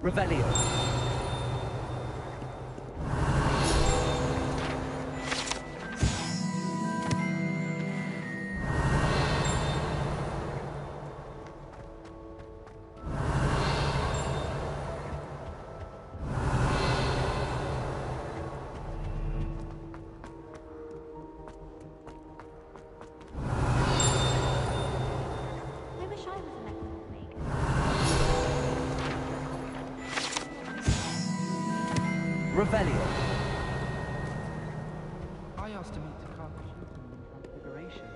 Revelio. I wish I was a metal maker. Revelio. I asked him to carve the human in Transfiguration.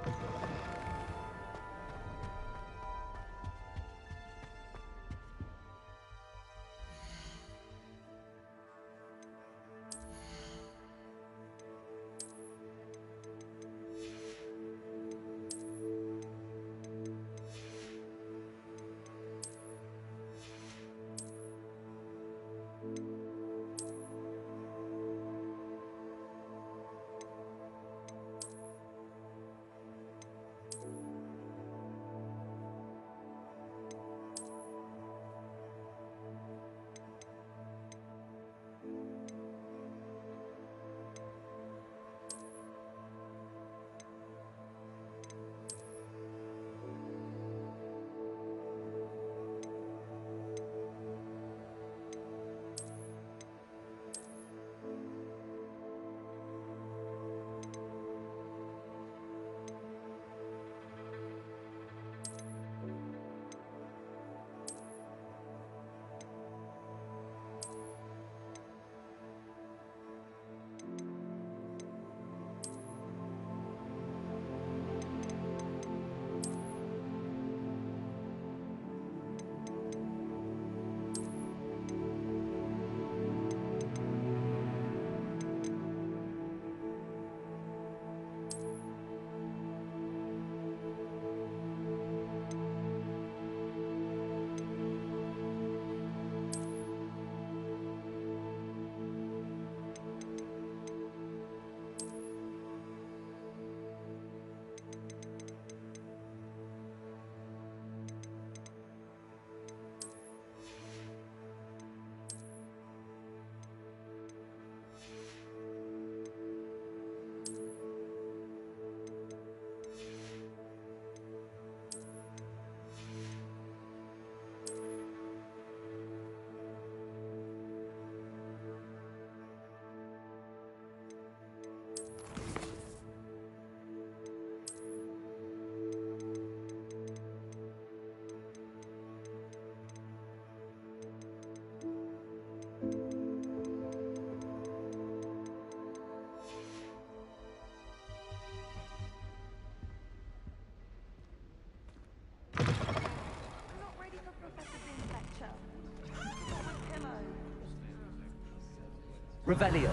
Has he refused? I'm not ready for Professor Bean's lecture. Not with pillows. Revelio.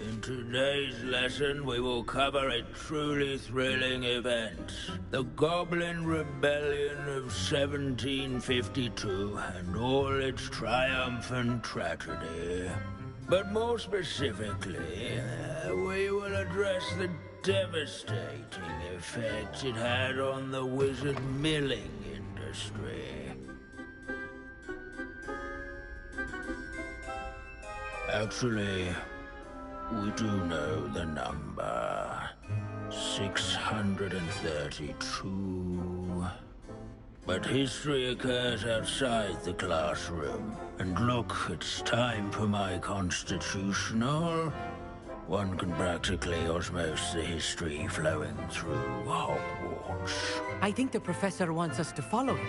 In today's lesson, we will cover a truly thrilling event. The Goblin Rebellion of 1752 and all its triumphant tragedy. But more specifically, we will address the devastating effect it had on the wizard milling industry. Actually, we do know the number. 632. But history occurs outside the classroom. And look, it's time for my constitutional. One can practically osmose the history flowing through Hogwarts. I think the professor wants us to follow him.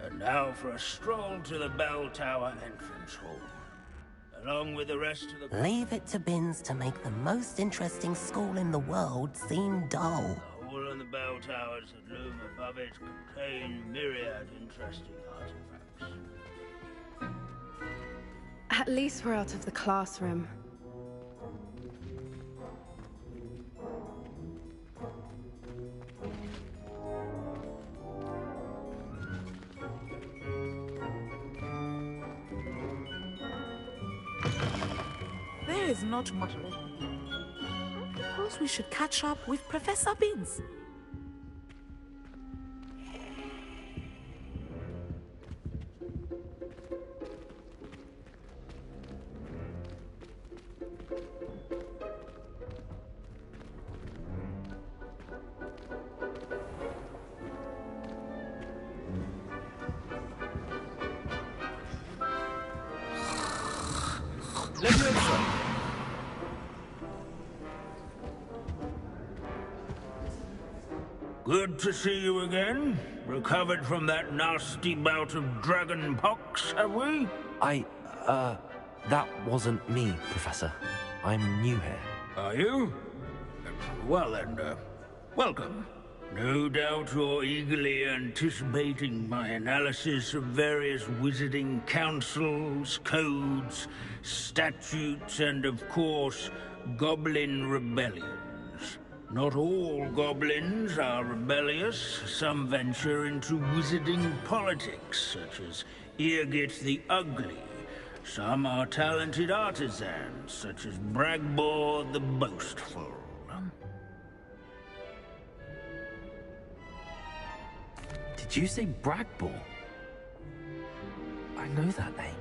And now for a stroll to the bell tower entrance hall. Along with the rest of the... Leave it to Binns to make the most interesting school in the world seem dull. The hall and the bell towers that loom above it contain myriad interesting artifacts. At least we're out of the classroom. is not much. Suppose we should catch up with Professor Binns. Good to see you again. Recovered from that nasty bout of dragon pox, have we? That wasn't me, Professor. I'm new here. Are you? Well then, welcome. No doubt you're eagerly anticipating my analysis of various wizarding councils, codes, statutes, and of course, goblin rebellions. Not all goblins are rebellious. Some venture into wizarding politics, such as Eargit the Ugly. Some are talented artisans, such as Bragbor the Boastful. Did you say Bragbor? I know that name.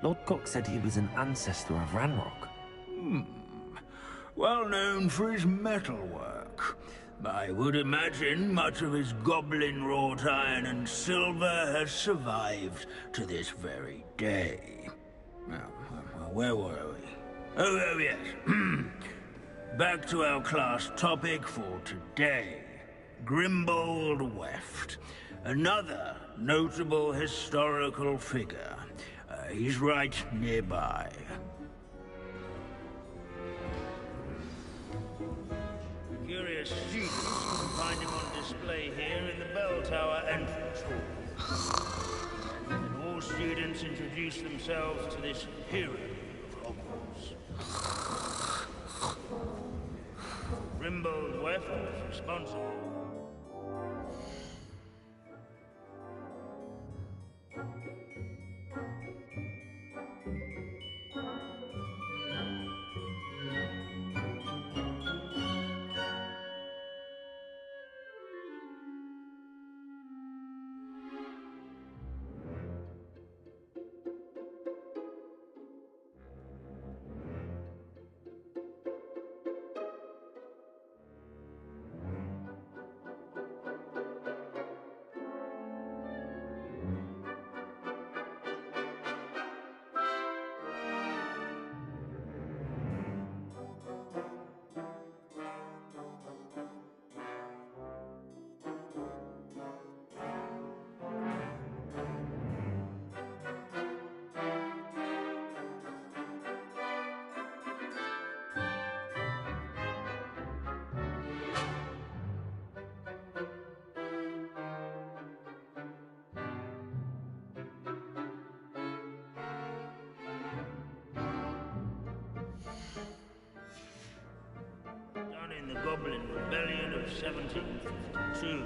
Lord Cox said he was an ancestor of Ranrock. Well known for his metalwork. I would imagine much of his goblin-wrought iron and silver has survived to this very day. Now, where were we? Oh yes. Back to our class topic for today. Grimbold Weft. Another notable historical figure. He's right nearby. Curious students can find him on display here in the bell tower entrance hall. And all students introduce themselves to this hero of Hogwarts. Grimbold Weft was responsible. In the Goblin Rebellion of 1752.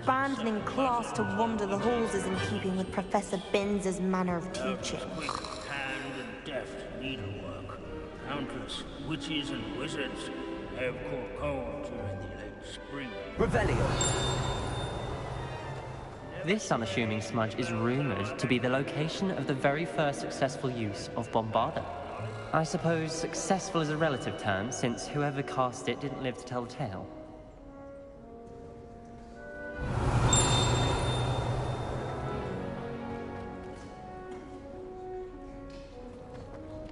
Abandoning class to wander the halls is in keeping with Professor Binns' manner of teaching. Quick hand and deft needlework. Countless witches and wizards have caught cold during the late spring. Revelio. This unassuming smudge is rumored to be the location of the very first successful use of Bombarda. I suppose successful is a relative term, since whoever cast it didn't live to tell the tale.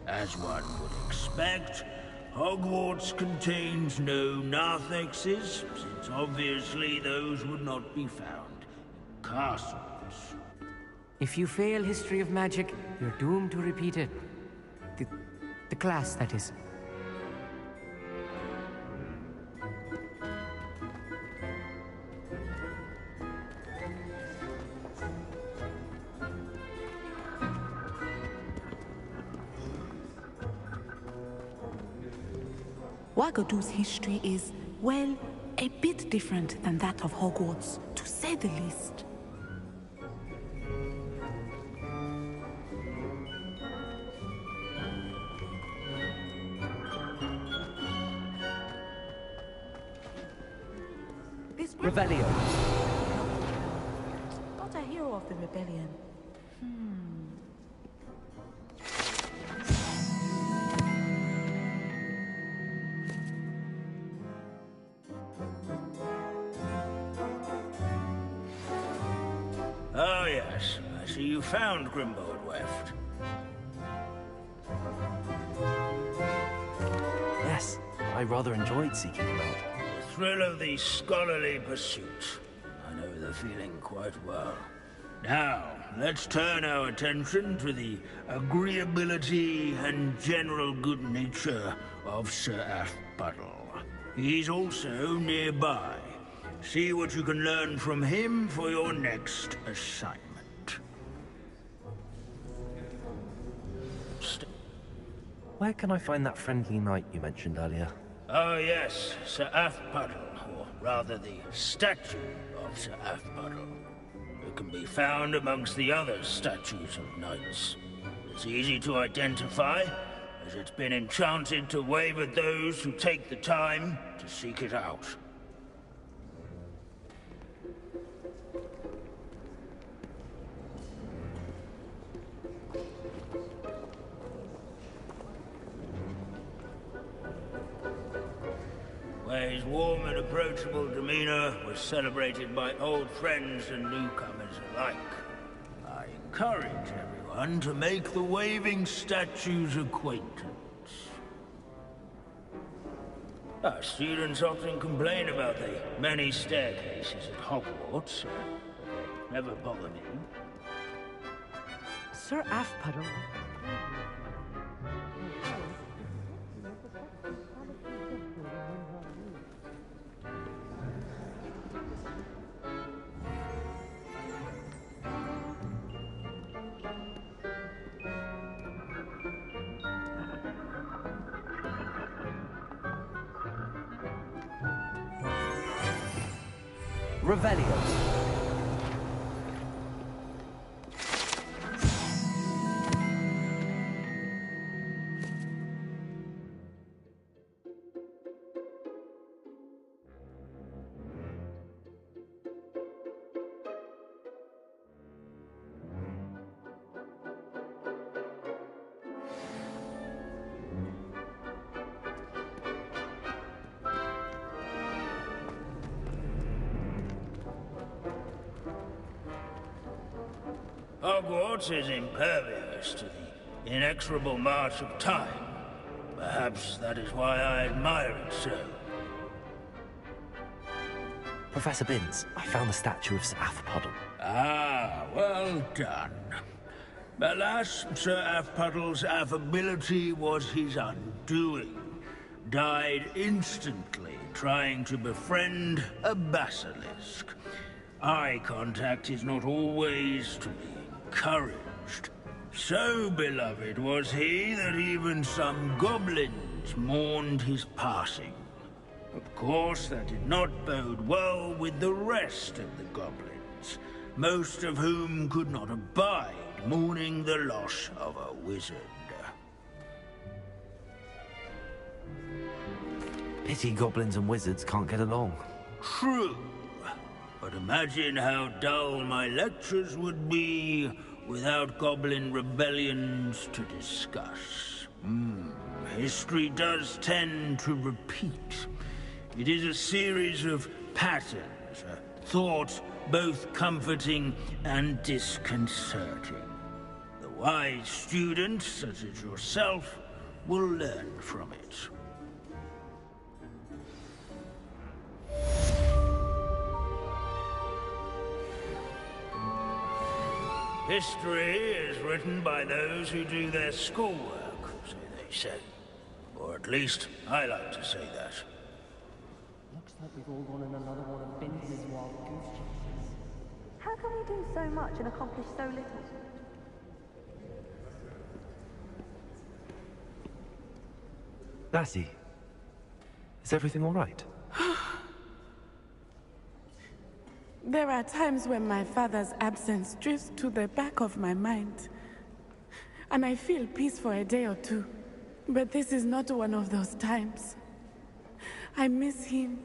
As one would expect, Hogwarts contains no narthexes, since obviously those would not be found in castles. If you fail history of magic, you're doomed to repeat it. The class, that is. Wagadu's history is, well, a bit different than that of Hogwarts, to say the least. This Revelio. Not a hero of the rebellion. Oh, yes. I see you found Grimbold Weft. Yes, I rather enjoyed seeking him out. The thrill of the scholarly pursuit. I know the feeling quite well. Now, let's turn our attention to the agreeability and general good nature of Sir Athpuddle. He's also nearby. See what you can learn from him for your next assignment. Where can I find that friendly knight you mentioned earlier? Oh yes, Sir Athpuddle, or rather the statue of Sir Athpuddle. It can be found amongst the other statues of knights. It's easy to identify, as it's been enchanted to wave at those who take the time to seek it out. Where his warm and approachable demeanor was celebrated by old friends and newcomers alike. I encourage everyone to make the waving statue's acquaintance. Our students often complain about the many staircases at Hogwarts. Never bother me. Sir Athpuddle. Revelio. Hogwarts is impervious to the inexorable march of time. Perhaps that is why I admire it so. Professor Binns, I found the statue of Sir Athpuddle. Ah, well done. Alas, Sir Athpuddle's affability was his undoing. Died instantly trying to befriend a basilisk. Eye contact is not always to be encouraged. So beloved was he that even some goblins mourned his passing. Of course, that did not bode well with the rest of the goblins, most of whom could not abide mourning the loss of a wizard. Pity goblins and wizards can't get along. True. But imagine how dull my lectures would be without goblin rebellions to discuss. History does tend to repeat. It is a series of patterns, a thought both comforting and disconcerting. The wise student, such as yourself, will learn from it. History is written by those who do their schoolwork, so they say. Or at least, I like to say that. Looks like we've all gone in another one of Binns' wild goose chases. How can we do so much and accomplish so little? Lassie, is everything all right? There are times when my father's absence drifts to the back of my mind, and I feel peace for a day or two. But this is not one of those times. I miss him.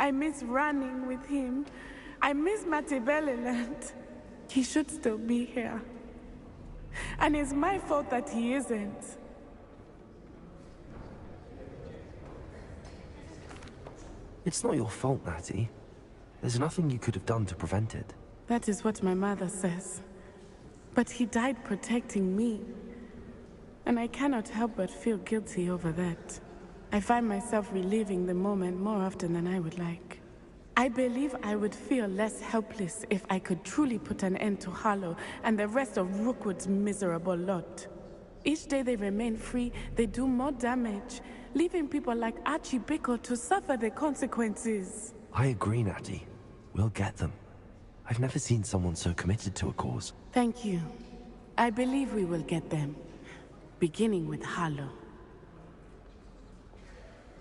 I miss running with him. I miss Mattibeleland. He should still be here. And it's my fault that he isn't. It's not your fault, Natty. There's nothing you could have done to prevent it. That is what my mother says. But he died protecting me. And I cannot help but feel guilty over that. I find myself reliving the moment more often than I would like. I believe I would feel less helpless if I could truly put an end to Harlow and the rest of Rookwood's miserable lot. Each day they remain free, they do more damage, leaving people like Archie Bickle to suffer the consequences. I agree, Natty. We'll get them. I've never seen someone so committed to a cause. Thank you. I believe we will get them, beginning with Harlow.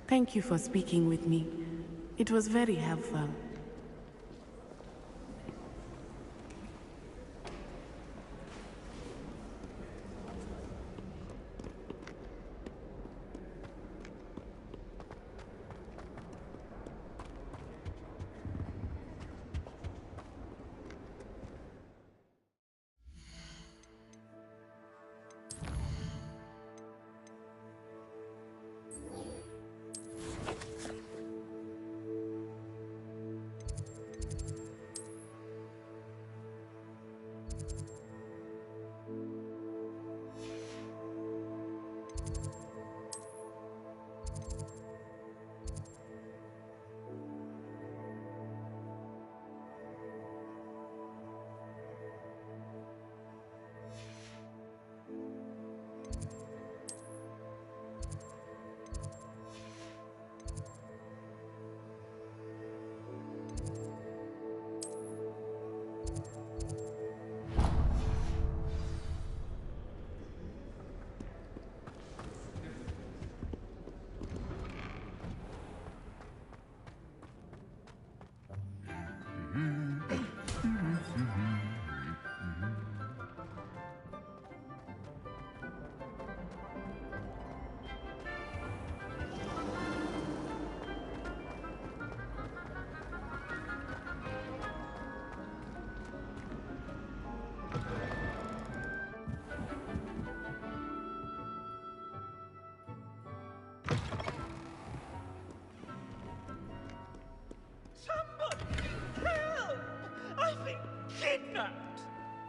Thank you for speaking with me. It was very helpful.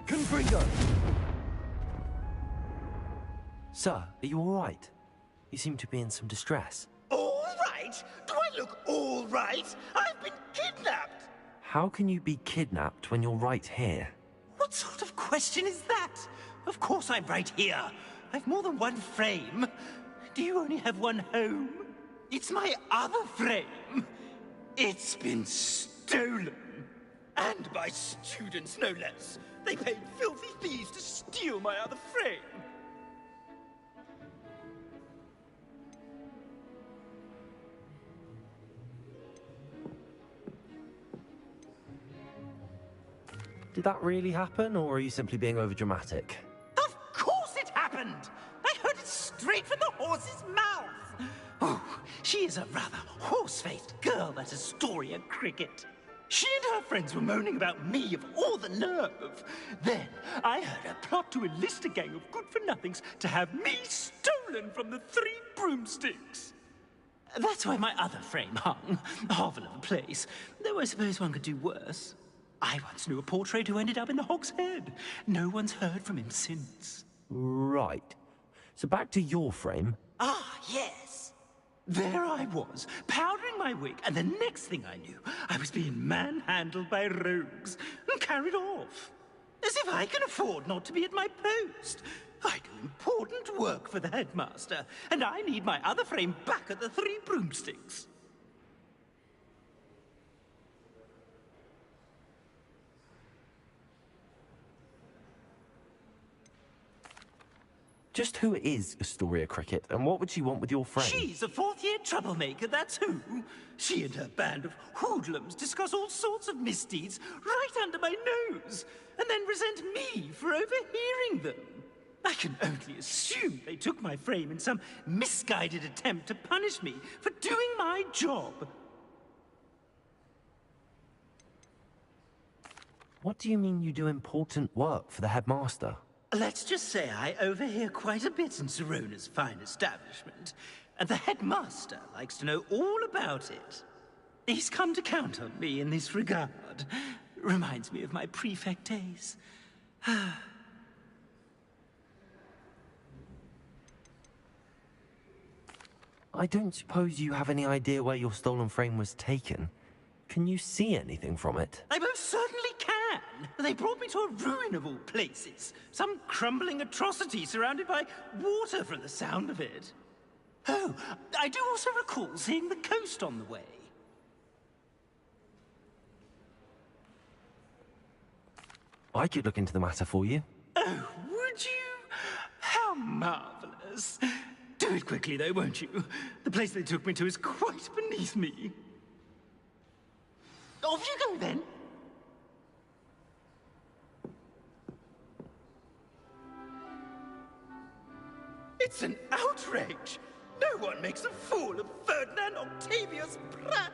Gryffindor! Sir, are you all right? You seem to be in some distress. All right? Do I look all right? I've been kidnapped! How can you be kidnapped when you're right here? What sort of question is that? Of course I'm right here. I've more than one frame. Do you only have one home? It's my other frame. It's been stolen. And by students, no less. They paid filthy thieves to steal my other frame. Did that really happen, or are you simply being overdramatic? Of course it happened! I heard it straight from the horse's mouth! Oh, she is a rather horse-faced girl, that Astoria Cricket. She and her friends were moaning about me of all the nerve. Then I heard her plot to enlist a gang of good-for-nothings to have me stolen from the Three Broomsticks. That's where my other frame hung. A hovel of a place. Though I suppose one could do worse. I once knew a portrait who ended up in the Hog's Head. No one's heard from him since. Right. So back to your frame. Ah, yes. There I was, powdering my wig, and the next thing I knew, I was being manhandled by rogues and carried off. As if I can afford not to be at my post. I do important work for the headmaster, and I need my other frame back at the Three Broomsticks. Just who is Astoria Cricket, and what would she want with your frame? She's a fourth-year troublemaker, that's who. She and her band of hoodlums discuss all sorts of misdeeds right under my nose, and then resent me for overhearing them. I can only assume they took my frame in some misguided attempt to punish me for doing my job. What do you mean you do important work for the headmaster? Let's just say I overhear quite a bit in Serona's fine establishment, and the headmaster likes to know all about it. He's come to count on me in this regard. Reminds me of my prefect days. I don't suppose you have any idea where your stolen frame was taken. Can you see anything from it? I most certainly can. They brought me to a ruin of all places. Some crumbling atrocity surrounded by water from the sound of it. Oh, I do also recall seeing the coast on the way. I could look into the matter for you. Oh, would you? How marvelous. Do it quickly, though, won't you? The place they took me to is quite beneath me. Off you go, then. It's an outrage! No one makes a fool of Ferdinand Octavius Pratt!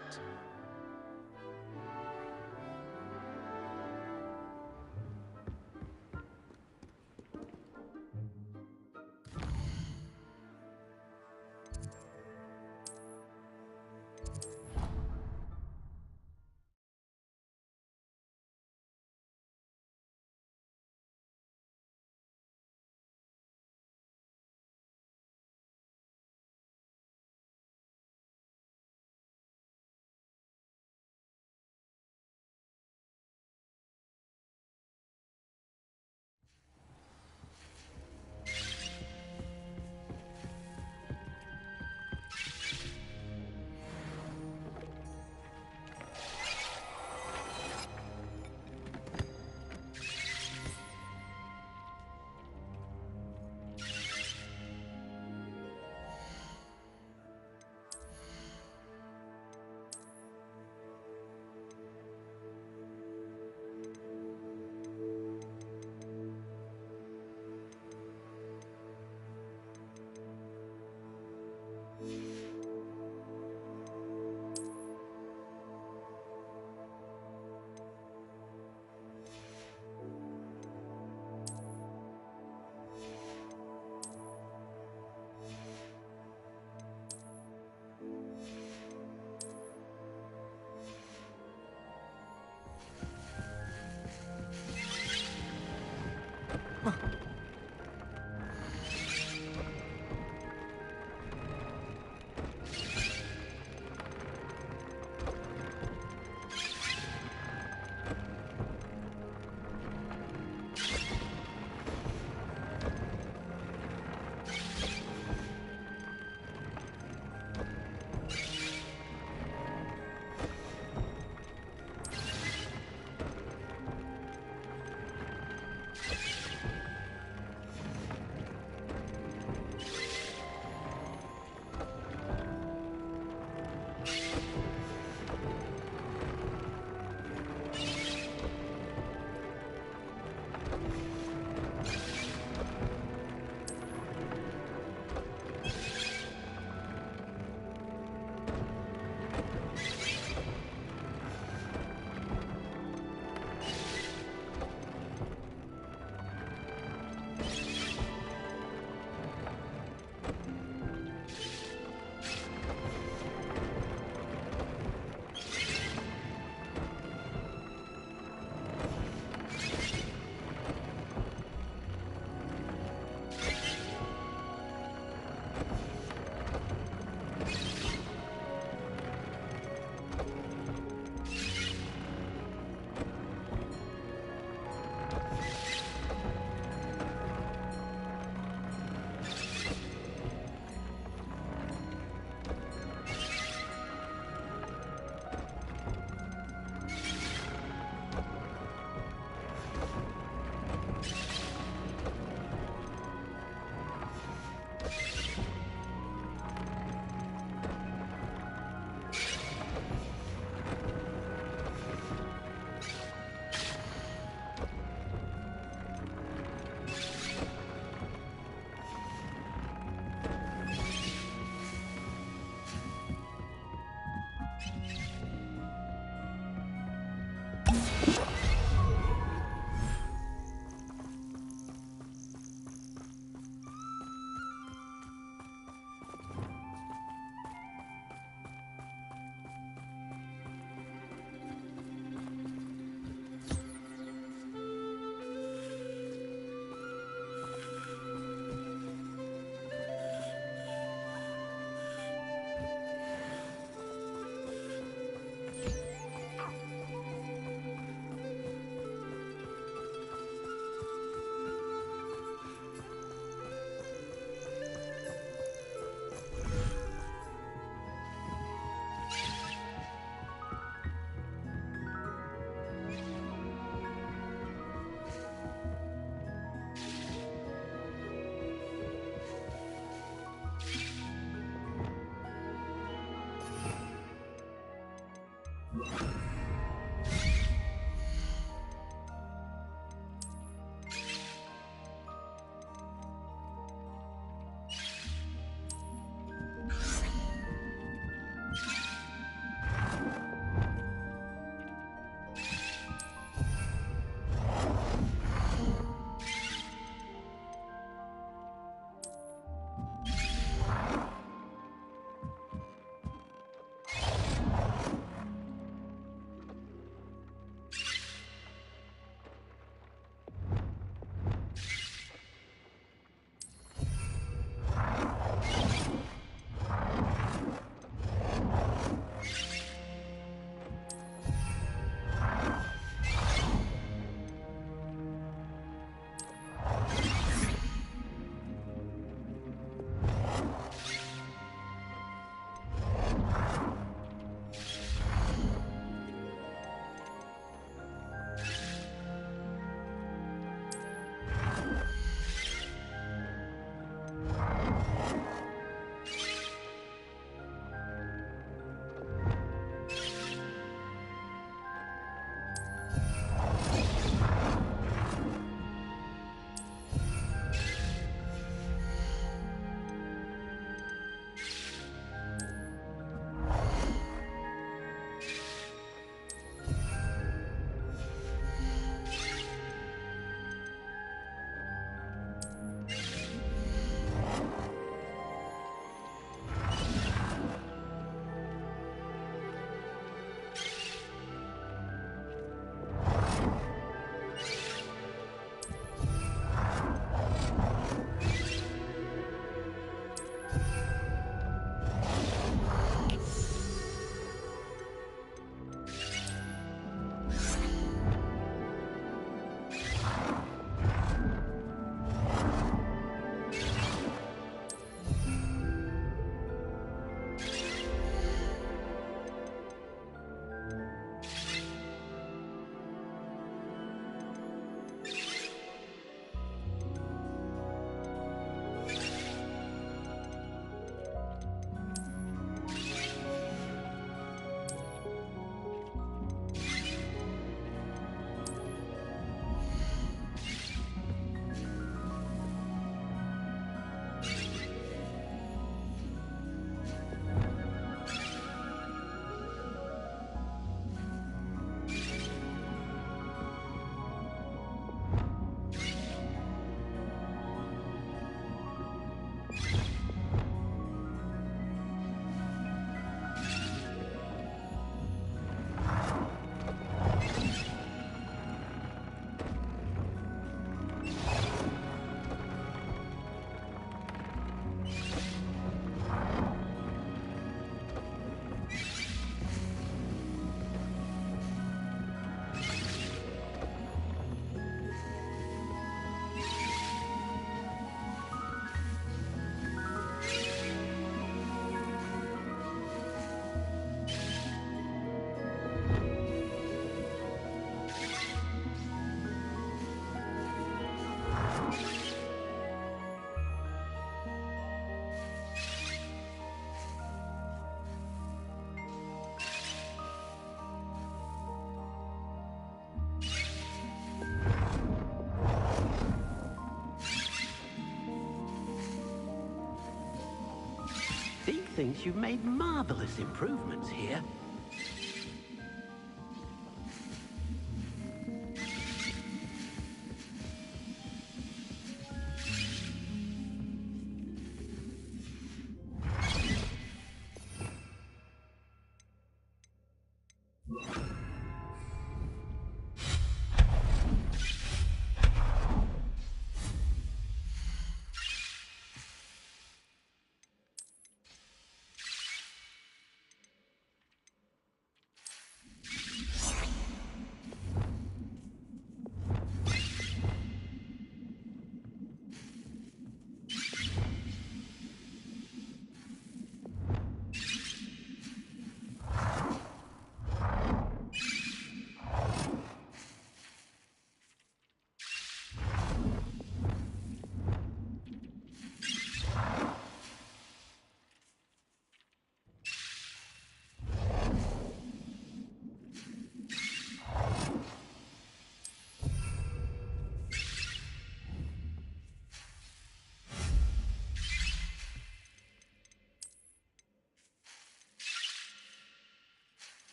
thinks you've made marvelous improvements here.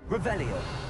Revelio.